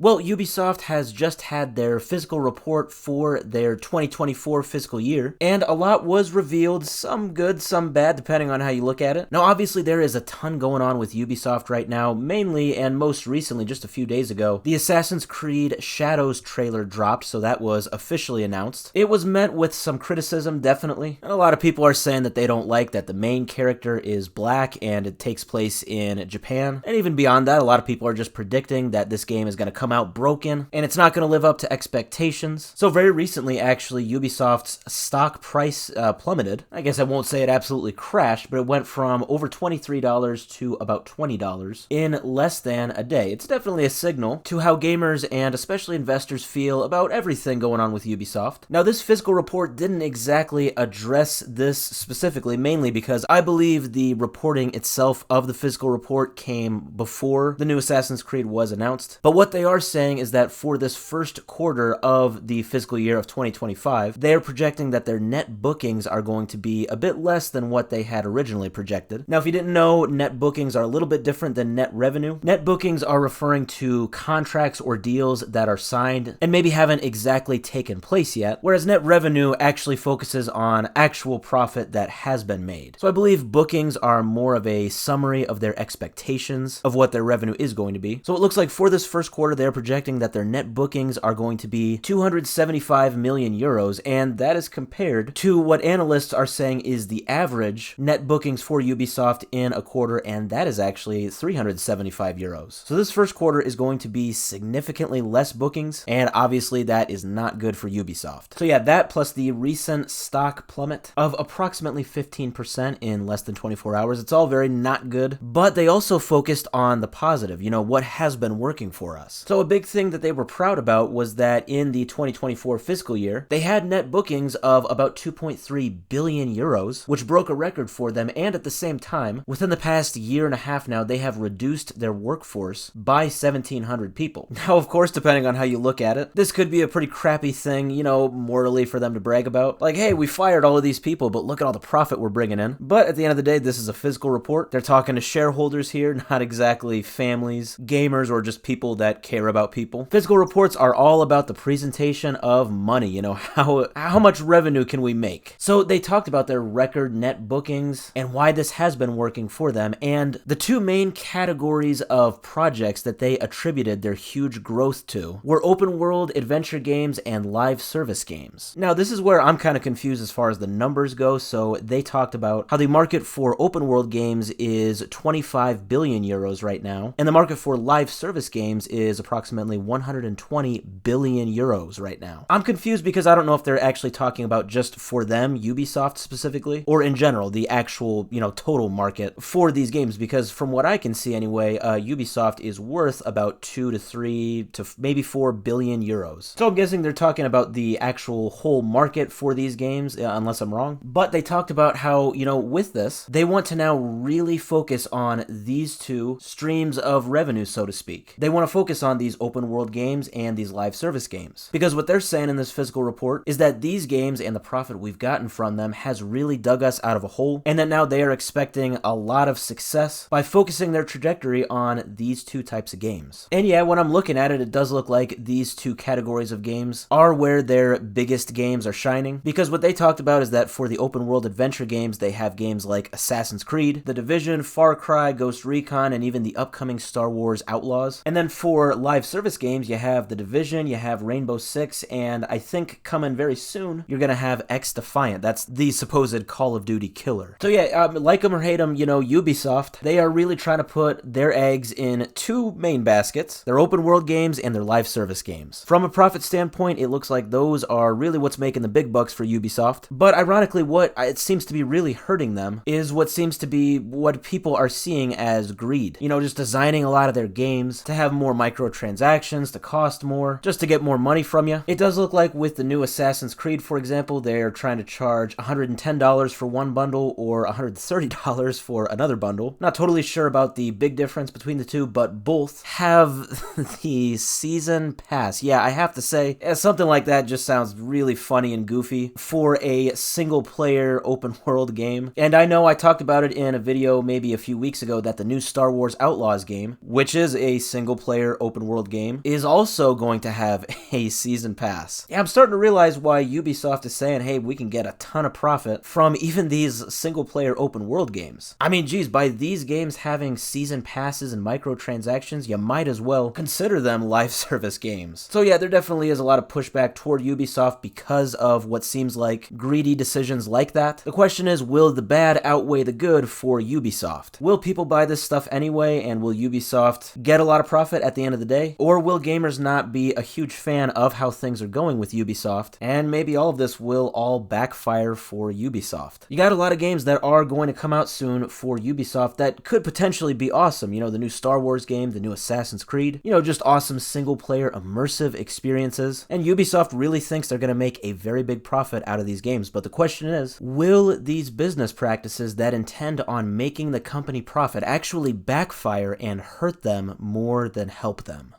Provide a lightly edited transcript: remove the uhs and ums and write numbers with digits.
Well, Ubisoft has just had their fiscal report for their 2024 fiscal year, and a lot was revealed, some good, some bad, depending on how you look at it. Now, obviously, there is a ton going on with Ubisoft right now, mainly and most recently, just a few days ago, the Assassin's Creed Shadows trailer dropped, so that was officially announced. It was met with some criticism, definitely, and a lot of people are saying that they don't like that the main character is black and it takes place in Japan, and even beyond that, a lot of people are just predicting that this game is going to come out broken, and it's not going to live up to expectations. So very recently, actually, Ubisoft's stock price plummeted. I guess I won't say it absolutely crashed, but it went from over $23 to about $20 in less than a day. It's definitely a signal to how gamers and especially investors feel about everything going on with Ubisoft. Now, this fiscal report didn't exactly address this specifically, mainly because I believe the reporting itself of the fiscal report came before the new Assassin's Creed was announced. But what they are saying is that for this first quarter of the fiscal year of 2025, they are projecting that their net bookings are going to be a bit less than what they had originally projected. Now, if you didn't know, net bookings are a little bit different than net revenue. Net bookings are referring to contracts or deals that are signed and maybe haven't exactly taken place yet, whereas net revenue actually focuses on actual profit that has been made. So I believe bookings are more of a summary of their expectations of what their revenue is going to be. So it looks like for this first quarter, they're projecting that their net bookings are going to be 275 million euros, and that is compared to what analysts are saying is the average net bookings for Ubisoft in a quarter, and that is actually 375 euros. So this first quarter is going to be significantly less bookings, and obviously that is not good for Ubisoft. So yeah, that plus the recent stock plummet of approximately 15% in less than 24 hours, it's all very not good, but they also focused on the positive, what has been working for us. So a big thing that they were proud about was that in the 2024 fiscal year, they had net bookings of about 2.3 billion euros, which broke a record for them, and at the same time, within the past year and a half now, they have reduced their workforce by 1,700 people. Now, of course, depending on how you look at it, this could be a pretty crappy thing, morally for them to brag about. Like, hey, we fired all of these people, but look at all the profit we're bringing in. But at the end of the day, this is a fiscal report. They're talking to shareholders here, not exactly families, gamers, or just people that care about people. Fiscal reports are all about the presentation of money, how much revenue can we make? So they talked about their record net bookings and why this has been working for them, and the two main categories of projects that they attributed their huge growth to were open world adventure games and live service games. Now, this is where I'm kind of confused as far as the numbers go. So they talked about how the market for open world games is 25 billion euros right now, and the market for live service games is approximately 120 billion euros right now. I'm confused because I don't know if they're actually talking about just for them, Ubisoft specifically, or in general, the actual, total market for these games, because from what I can see anyway, Ubisoft is worth about 2 to 3 to maybe 4 billion euros. So I'm guessing they're talking about the actual whole market for these games, unless I'm wrong. But they talked about how, with this, they want to now really focus on these two streams of revenue, so to speak. They want to focus on these open world games and these live service games. Because what they're saying in this fiscal report is that these games and the profit we've gotten from them has really dug us out of a hole, and that now they are expecting a lot of success by focusing their trajectory on these two types of games. And yeah, when I'm looking at it, it does look like these two categories of games are where their biggest games are shining, because what they talked about is that for the open world adventure games, they have games like Assassin's Creed, The Division, Far Cry, Ghost Recon, and even the upcoming Star Wars Outlaws. And then for live service games, you have The Division, you have Rainbow Six, and I think coming very soon, you're gonna have X-Defiant. That's the supposed Call of Duty killer. So yeah, like them or hate them, Ubisoft, they are really trying to put their eggs in two main baskets, their open world games and their live service games. From a profit standpoint, it looks like those are really what's making the big bucks for Ubisoft. But ironically, what it seems to be really hurting them is what seems to be what people are seeing as greed. Just designing a lot of their games to have more microtransactions, to cost more, just to get more money from you. It does look like with the new Assassin's Creed, for example, they're trying to charge $110 for one bundle or $130 for another bundle. Not totally sure about the big difference between the two, but both have the season pass. Yeah, I have to say, something like that just sounds really funny and goofy for a single player open world game. And I know I talked about it in a video maybe a few weeks ago that the new Star Wars Outlaws game, which is a single player open world game is also going to have a season pass. Yeah, I'm starting to realize why Ubisoft is saying, hey, we can get a ton of profit from even these single-player open world games. I mean, geez, by these games having season passes and microtransactions, you might as well consider them live service games. So yeah, there definitely is a lot of pushback toward Ubisoft because of what seems like greedy decisions like that. The question is, will the bad outweigh the good for Ubisoft? Will people buy this stuff anyway, and will Ubisoft get a lot of profit at the end of the day? Or will gamers not be a huge fan of how things are going with Ubisoft, and maybe all of this will all backfire for Ubisoft? You got a lot of games that are going to come out soon for Ubisoft that could potentially be awesome. You know, the new Star Wars game, the new Assassin's Creed, you know, just awesome single-player immersive experiences. And Ubisoft really thinks they're going to make a very big profit out of these games. But the question is, will these business practices that intend on making the company profit actually backfire and hurt them more than help them?